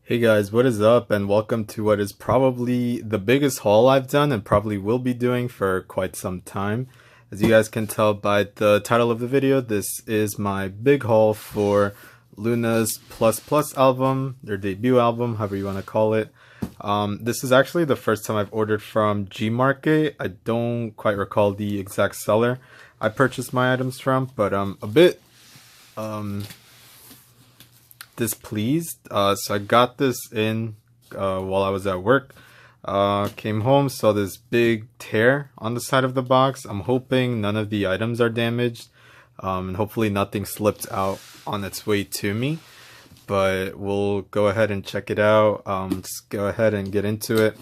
Hey guys, what is up, and welcome to what is probably the biggest haul I've done and probably will be doing for quite some time. As you guys can tell by the title of the video, this is my big haul for LOONA's Plus Plus album, their debut album, however you want to call it. This is actually the first time I've ordered from Gmarket. I don't quite recall the exact seller I purchased my items from, but a bit displeased. So I got this in while I was at work. Came home, saw this big tear on the side of the box. I'm hoping none of the items are damaged, and hopefully nothing slipped out on its way to me. But we'll go ahead and check it out. Let's go ahead and get into it.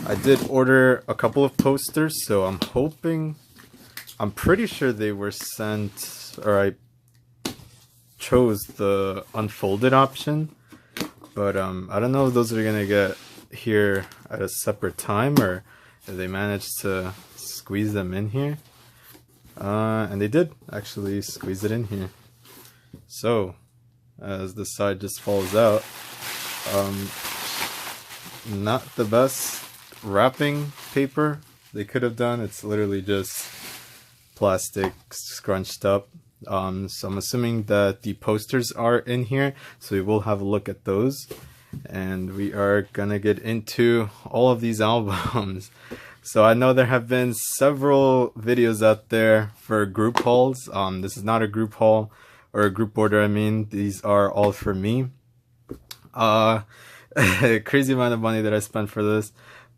I did order a couple of posters, so I'm pretty sure they were sent, or I chose the unfolded option, but I don't know if those are gonna get here at a separate time or if they managed to squeeze them in here, and they did actually squeeze it in here. So as the side just falls out, not the best wrapping paper they could have done. It's literally just plastic scrunched up. So I'm assuming that the posters are in here, so we will have a look at those, and we are gonna get into all of these albums. So I know there have been several videos out there for group hauls. This is not a group haul or a group order. I mean, these are all for me. Crazy amount of money that I spent for this,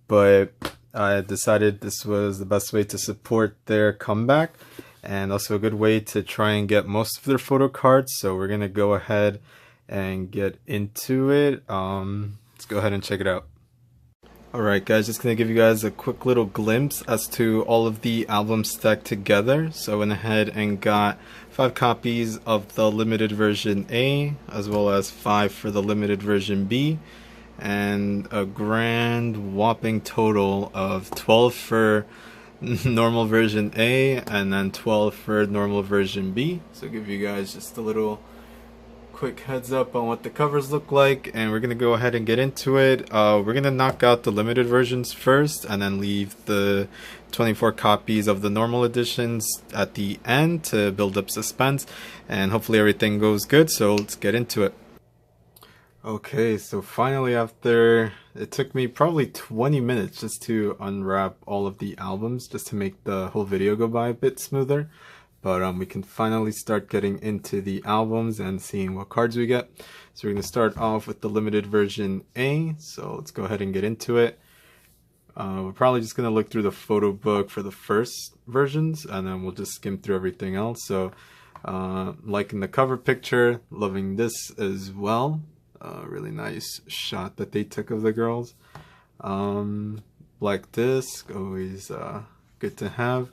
but I decided this was the best way to support their comeback, and also a good way to try and get most of their photo cards. So we're gonna go ahead and get into it. Let's go ahead and check it out. Alright guys, just gonna give you guys a quick little glimpse as to all of the albums stacked together. So I went ahead and got 5 copies of the limited version A, as well as 5 for the limited version B, and a grand whopping total of 12 for normal version A, and then 12 for normal version B. So give you guys just a little quick heads up on what the covers look like, and we're gonna go ahead and get into it. We're gonna knock out the limited versions first and then leave the 24 copies of the normal editions at the end to build up suspense, and hopefully everything goes good. So let's get into it. Okay, so finally, after it took me probably 20 minutes just to unwrap all of the albums, just to make the whole video go by a bit smoother, but we can finally start getting into the albums and seeing what cards we get. So we're going to start off with the limited version A, so let's go ahead and get into it. We're probably just going to look through the photo book for the first versions, and then we'll just skim through everything else. So liking the cover picture, loving this as well. Really nice shot that they took of the girls. Black disc, always good to have.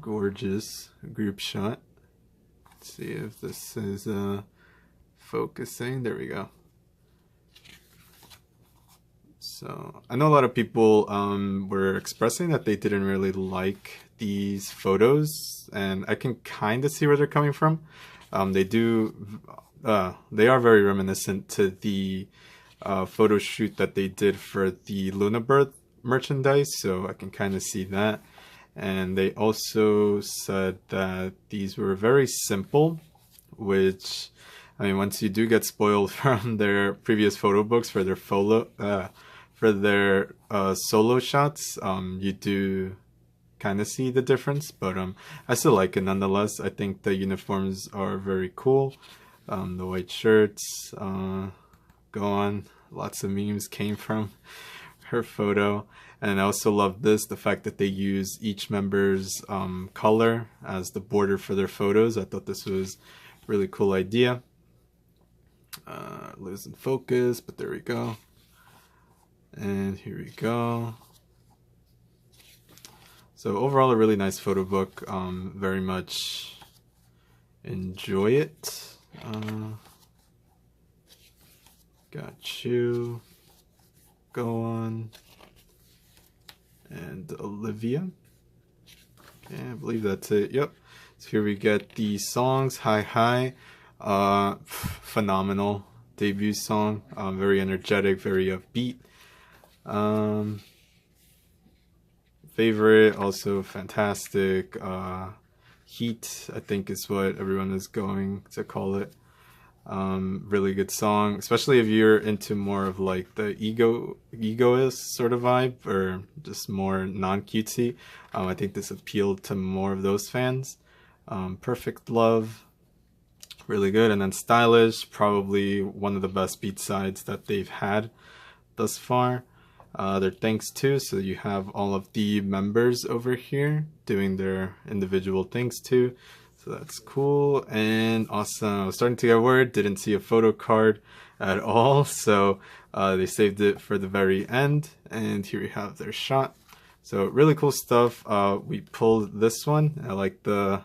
Gorgeous group shot. Let's see if this is focusing. There we go. So I know a lot of people were expressing that they didn't really like these photos, and I can kind of see where they're coming from. They are very reminiscent to the photo shoot that they did for the LOONA birth merchandise, so I can kind of see that. And they also said that these were very simple, which, I mean, once you do get spoiled from their previous photo books for their solo shots, you do kind of see the difference, but I still like it nonetheless. I think the uniforms are very cool. The white shirts go on. Lots of memes came from her photo. And I also love this, the fact that they use each member's color as the border for their photos. I thought this was a really cool idea. Losing focus, but there we go. And here we go. So overall, a really nice photo book. Very much enjoy it. Got you. Go on. And Olivia. Yeah, I believe that's it. Yep. So here we get the songs. Hi Hi. Phenomenal. debut song. Very energetic, very upbeat. Favorite, also fantastic. Heat, I think is what everyone is going to call it. Really good song, especially if you're into more of like the egoist sort of vibe, or just more non-cutesy. I think this appealed to more of those fans. Perfect Love, really good. And then Stylish, probably one of the best B-sides that they've had thus far. Their thanks to, so you have all of the members over here doing their individual things too. So that's cool and awesome. I was starting to get worried, didn't see a photo card at all, so they saved it for the very end, and here we have their shot. So really cool stuff. We pulled this one. I like the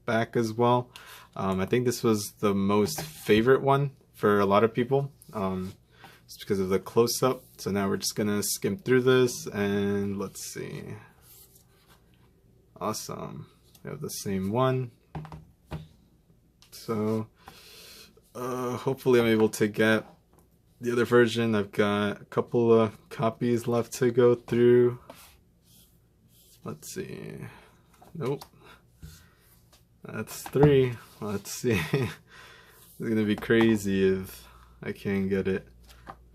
back as well. I think this was the most favorite one for a lot of people, just because of the close-up. So now we're just gonna skim through this, and let's see. Awesome. We have the same one. So hopefully I'm able to get the other version. I've got a couple of copies left to go through. Let's see. Nope. That's 3. Let's see. It's gonna be crazy if I can't get it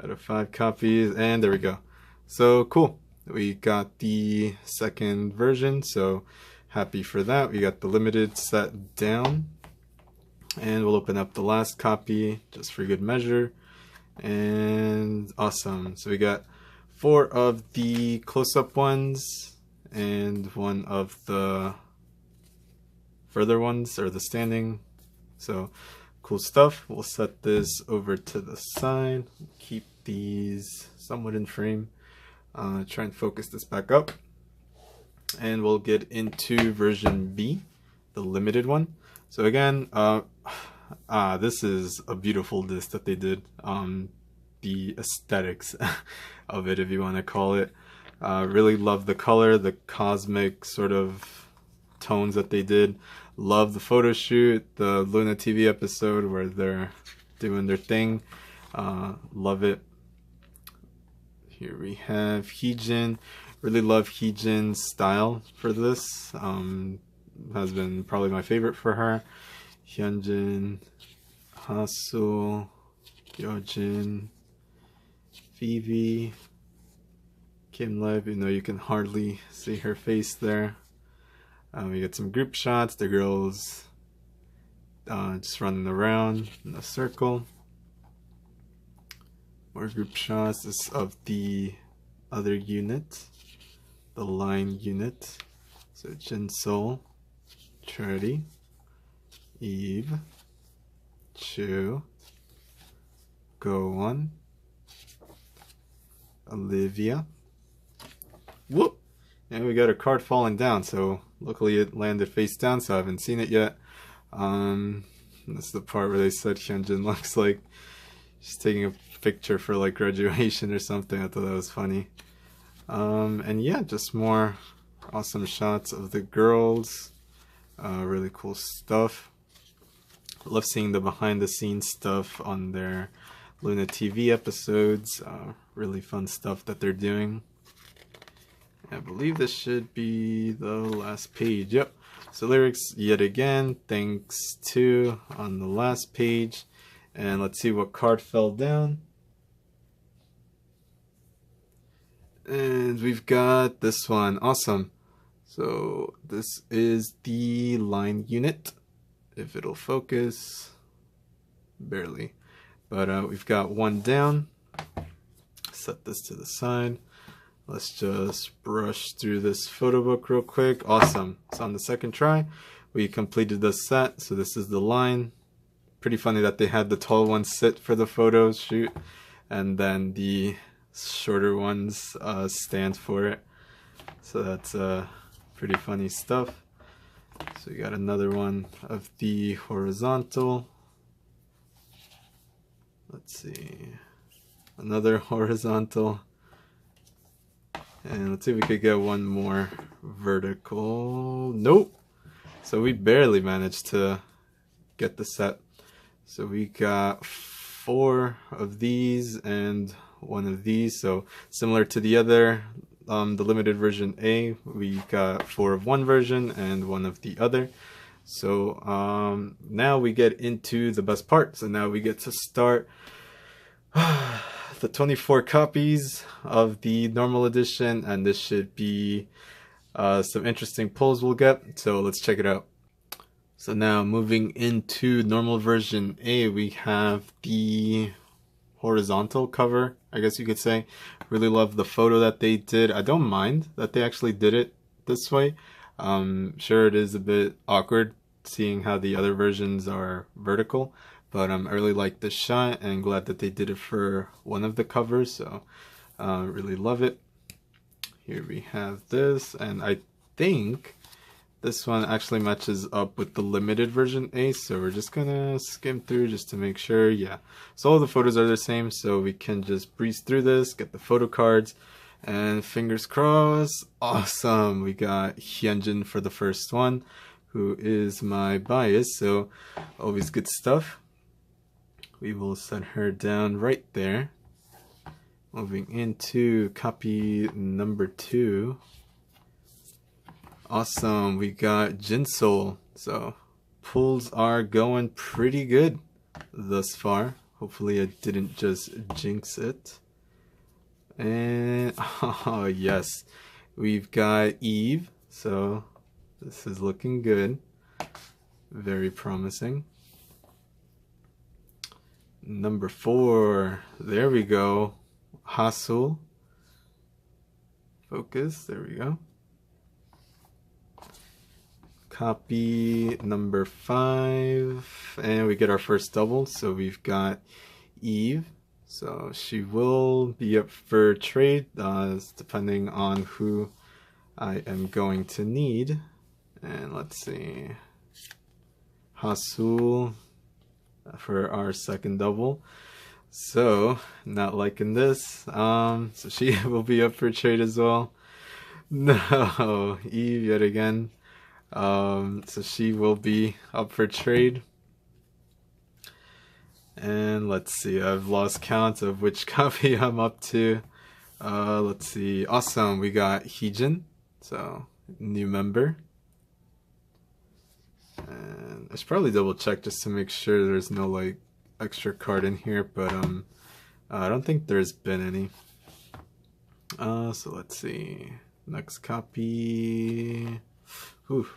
out of 5 copies. And there we go. So cool. We got the second version, so happy for that. We got the limited set down, and we'll open up the last copy just for good measure. And awesome. So we got 4 of the close-up ones and 1 of the further ones, or the standing. So cool stuff. We'll set this over to the side, keep these somewhat in frame. Try and focus this back up, and we'll get into version B, the limited one. So again, this is a beautiful disc that they did. The aesthetics of it, if you want to call it. Really love the color, the cosmic sort of tones that they did. Love the photo shoot, the LOONA TV episode where they're doing their thing. Love it. Here we have Heejin. Really love Heejin's style for this. Has been probably my favorite for her. Hyunjin, Hasu, Yeojin, Phoebe, Kim Lev, even though you can hardly see her face there. We get some group shots, the girls just running around in a circle. More group shots. This is of the other unit, the line unit. So Jinsol, Charity, Eve, Chu, Go-won, Olivia. Whoop! And we got a card falling down, so luckily it landed face down, so I haven't seen it yet. That's the part where they said Hyunjin looks like she's taking a picture for like graduation or something. I thought that was funny. And yeah, just more awesome shots of the girls. Really cool stuff. Love seeing the behind the scenes stuff on their LOONA TV episodes. Really fun stuff that they're doing. I believe this should be the last page. Yep. So lyrics yet again, thanks to, on the last page. And let's see what card fell down. And we've got this one. Awesome. So this is the line unit. If it'll focus. Barely. But we've got one down. Set this to the side. Let's just brush through this photo book real quick. Awesome. So on the second try, we completed the set. So this is the line. Pretty funny that they had the tall ones sit for the photo shoot, and then the shorter ones stand for it. So that's pretty funny stuff. So we got another one of the horizontal. Let's see. Another horizontal. And let's see if we could get one more vertical. Nope. So we barely managed to get the set. So we got 4 of these and 1 of these. So similar to the other, the limited version A, we got 4 of one version and 1 of the other. So now we get into the best part. So now we get to start the 24 copies of the normal edition, and this should be some interesting pulls we'll get. So let's check it out. So now moving into normal version A, we have the horizontal cover, I guess you could say. Really love the photo that they did. I don't mind that they actually did it this way. Sure, it is a bit awkward seeing how the other versions are vertical, but I really like this shot and glad that they did it for one of the covers, so really love it. Here we have this, and I think this one actually matches up with the limited version A, so we're just gonna skim through just to make sure. Yeah, so all the photos are the same, so we can just breeze through this, get the photo cards, and fingers crossed. Awesome, we got Hyunjin for the first one, who is my bias, so always good stuff. We will set her down right there. Moving into copy number 2. Awesome, we got Jinsol. So pulls are going pretty good thus far. Hopefully I didn't just jinx it. And oh yes, we've got Eve. So this is looking good. Very promising. Number 4, there we go. Hasul. Focus, there we go. Copy number 5, and we get our first double. So we've got Eve. So she will be up for trade, depending on who I am going to need. And let's see, Hasul for our second double. So not liking this. So she will be up for trade as well. No, Eve yet again. So she will be up for trade. And let's see, I've lost count of which copy I'm up to. Let's see, awesome, we got Heejin, so new member. And I should probably double check just to make sure there's no like extra card in here, but I don't think there's been any. So let's see, next copy. Whew.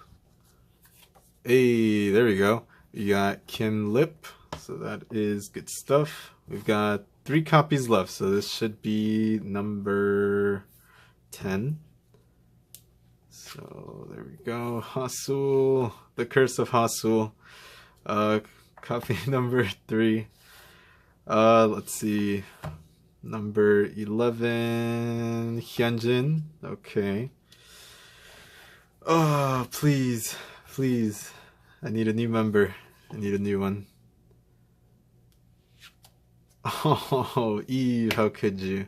Hey, there we go. We got Kim Lip, so that is good stuff. We've got 3 copies left, so this should be number 10. So there we go. Hasul, the curse of Hasul. Copy number 3. Let's see. Number 11, Hyunjin. Okay. Oh, please, please. I need a new member. I need a new one. Oh, Eve, how could you?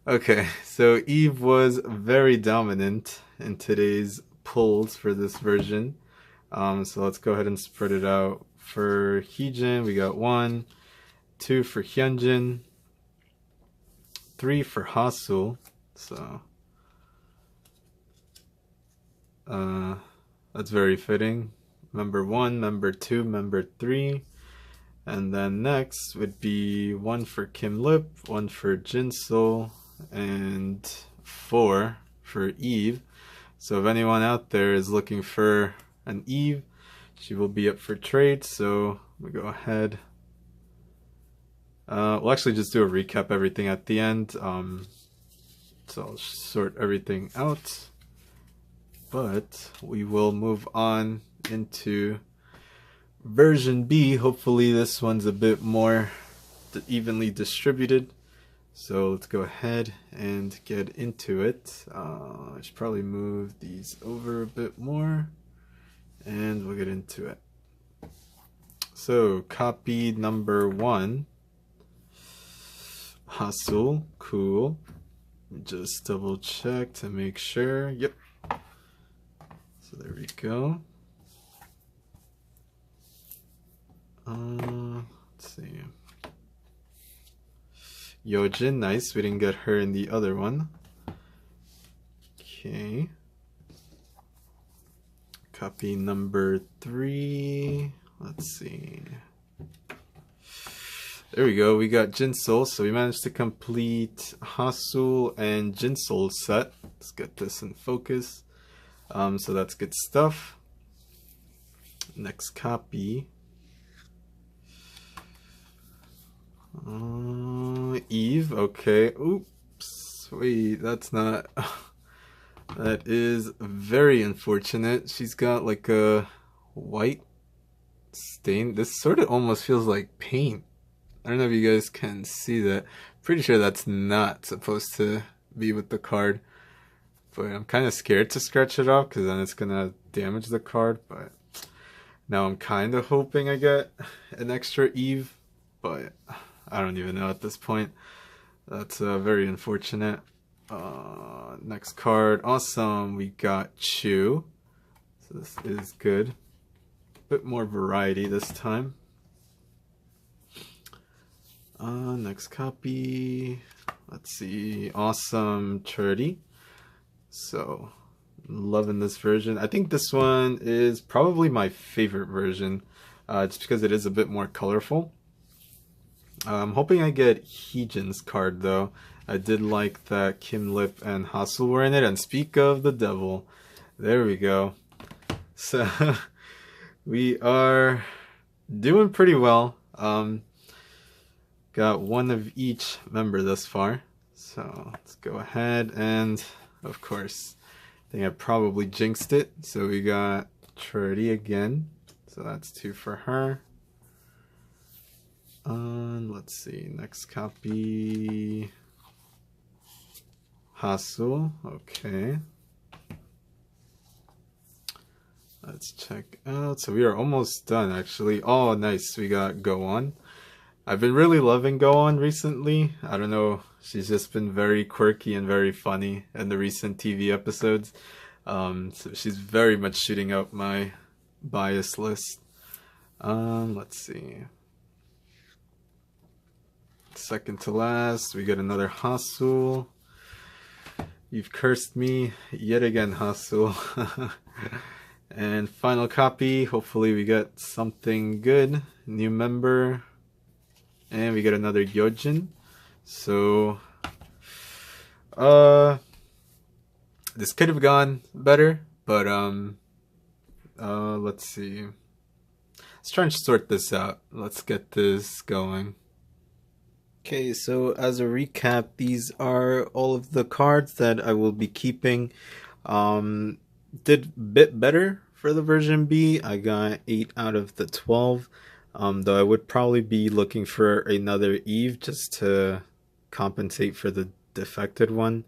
Okay, so Eve was very dominant in today's pulls for this version. So let's go ahead and spread it out. For Heejin, we got 1, 2 for Hyunjin, 3 for Hasul. So that's very fitting. Member 1, member 2, member 3. And then next would be 1 for Kim Lip, 1 for Jinsol, and 4 for Eve. So if anyone out there is looking for an Eve, she will be up for trade. So we go ahead. We'll actually just do a recap everything at the end. So I'll sort everything out. But we will move on into version B. Hopefully this one's a bit more evenly distributed. So let's go ahead and get into it. I should probably move these over a bit more and we'll get into it. So copy number 1, Hasul, cool. Just double check to make sure. Yep. So there we go. Let's see. Yojin, nice. We didn't get her in the other one. Okay. Copy number 3. Let's see. There we go. We got Jinsol. So we managed to complete Hasul and Jinsol set. Let's get this in focus. So that's good stuff. Next copy. Eve. Okay. Oops. Wait, that's not... That is very unfortunate. She's got like a white stain. This sort of almost feels like paint. I don't know if you guys can see that. Pretty sure that's not supposed to be with the card. But I'm kind of scared to scratch it off because then it's going to damage the card. But now I'm kind of hoping I get an extra Eve. But I don't even know at this point. That's very unfortunate. Next card, awesome. We got Chu, so this is good. Bit more variety this time. Next copy. Let's see, awesome Charity. So loving this version. I think this one is probably my favorite version, just because it is a bit more colorful. I'm hoping I get Heejin's card though. I did like that Kim Lip and Hasul were in it. And speak of the devil, there we go. So we are doing pretty well. Got one of each member thus far. So let's go ahead and, of course, I think I probably jinxed it. So we got Trudy again. So that's 2 for her. Let's see, next copy. Hasul, okay. Let's check out. So we are almost done actually. Oh, nice. We got Go On. I've been really loving Go On recently. I don't know. She's just been very quirky and very funny in the recent TV episodes. So she's very much shooting up my bias list. Let's see. Second to last, we get another Hasul. You've cursed me yet again, Hasul. And final copy. Hopefully we get something good. New member. And we get another Yojin. So this could have gone better, but let's see. Let's try and sort this out. Let's get this going. Okay, so as a recap, these are all of the cards that I will be keeping. Did a bit better for the version B. I got 8 out of the 12. Though I would probably be looking for another Eve just to compensate for the defected one.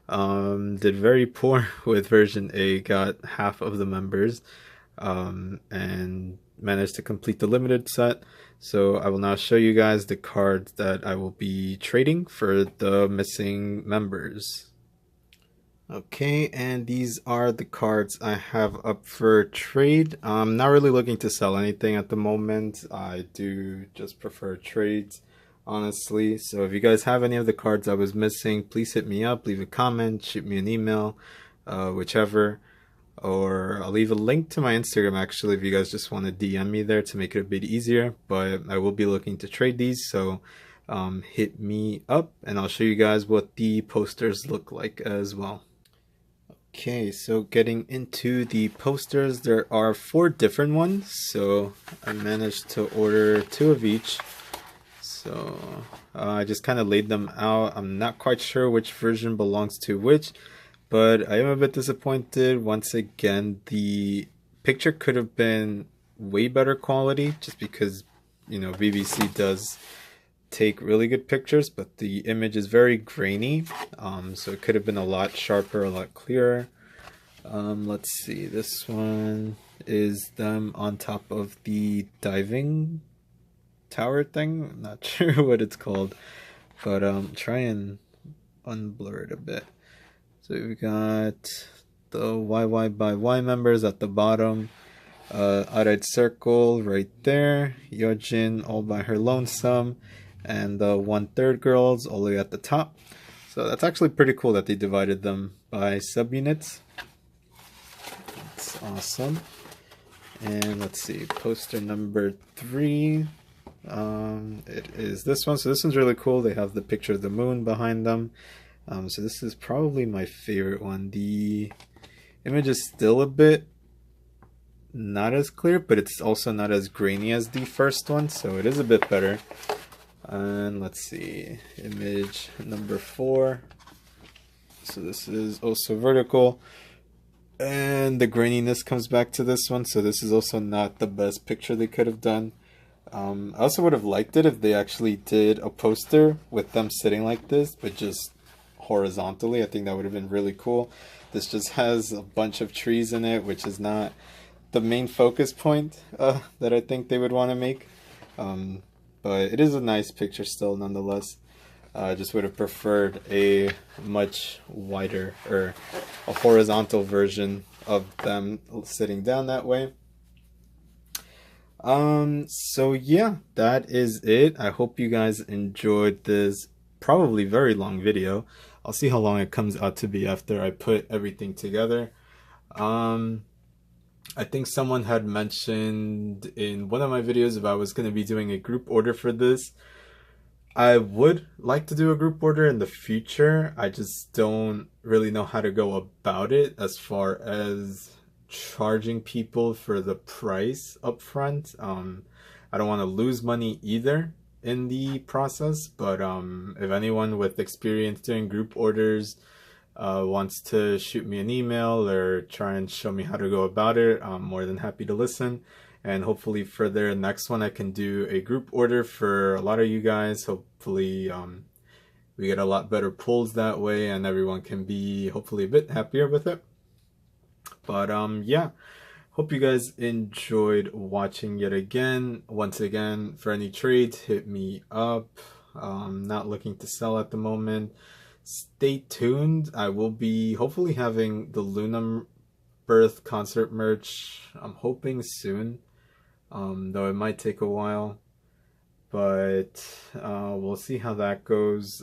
Did very poor with version A, got half of the members, and managed to complete the limited set. So I will now show you guys the cards that I will be trading for the missing members. Okay, and these are the cards I have up for trade. I'm not really looking to sell anything at the moment. I do just prefer trades, honestly. So if you guys have any of the cards I was missing, please hit me up, leave a comment, shoot me an email, whichever. Or I'll leave a link to my Instagram actually if you guys just want to DM me there to make it a bit easier. But I will be looking to trade these, so hit me up and I'll show you guys what the posters look like as well. Okay, so getting into the posters, there are 4 different ones, so I managed to order 2 of each. So I just kind of laid them out. I'm not quite sure which version belongs to which, but I am a bit disappointed. Once again, the picture could have been way better quality just because, you know, BBC does take really good pictures, but the image is very grainy, so it could have been a lot sharper, a lot clearer. Let's see, this one is them on top of the diving tower thing. I'm not sure what it's called, but try and unblur it a bit. So we got the YY by Y members at the bottom, Outside Circle right there, Yojin all by her lonesome, and the 1/3 girls all the way at the top. So that's actually pretty cool that they divided them by subunits. That's awesome. And let's see, poster number 3. It is this one. So this one's really cool. They have the picture of the moon behind them. So this is probably my favorite one. The image is still a bit not as clear, but it's also not as grainy as the first one, so it is a bit better. And let's see, image number 4. So this is also vertical, and the graininess comes back to this one, so this is also not the best picture they could have done. I also would have liked it if they actually did a poster with them sitting like this, but just horizontally. I think that would have been really cool. This just has a bunch of trees in it, which is not the main focus point that I think they would want to make. But it is a nice picture still nonetheless. I just would have preferred a much wider or a horizontal version of them sitting down that way. So yeah, that is it. I hope you guys enjoyed this probably very long video. I'll see how long it comes out to be after I put everything together. I think someone had mentioned in one of my videos if I was going to be doing a group order for this. I would like to do a group order in the future. I just don't really know how to go about it as far as charging people for the price up front. I don't want to lose money either in the process, but if anyone with experience doing group orders wants to shoot me an email or try and show me how to go about it, I'm more than happy to listen. And hopefully for their next one I can do a group order for a lot of you guys. Hopefully we get a lot better pulls that way and everyone can be hopefully a bit happier with it. But yeah, hope you guys enjoyed watching yet again. Once again, for any trades, hit me up. Not looking to sell at the moment. Stay tuned. I will be hopefully having the LOONA birth concert merch. I'm hoping soon, though it might take a while. But we'll see how that goes.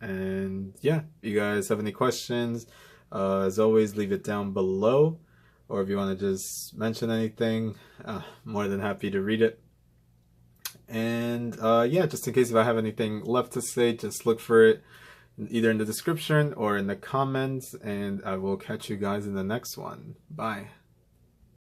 And yeah, if you guys have any questions, as always, leave it down below. Or if you want to just mention anything, more than happy to read it. And yeah, just in case if I have anything left to say, just look for it either in the description or in the comments, and I will catch you guys in the next one. Bye.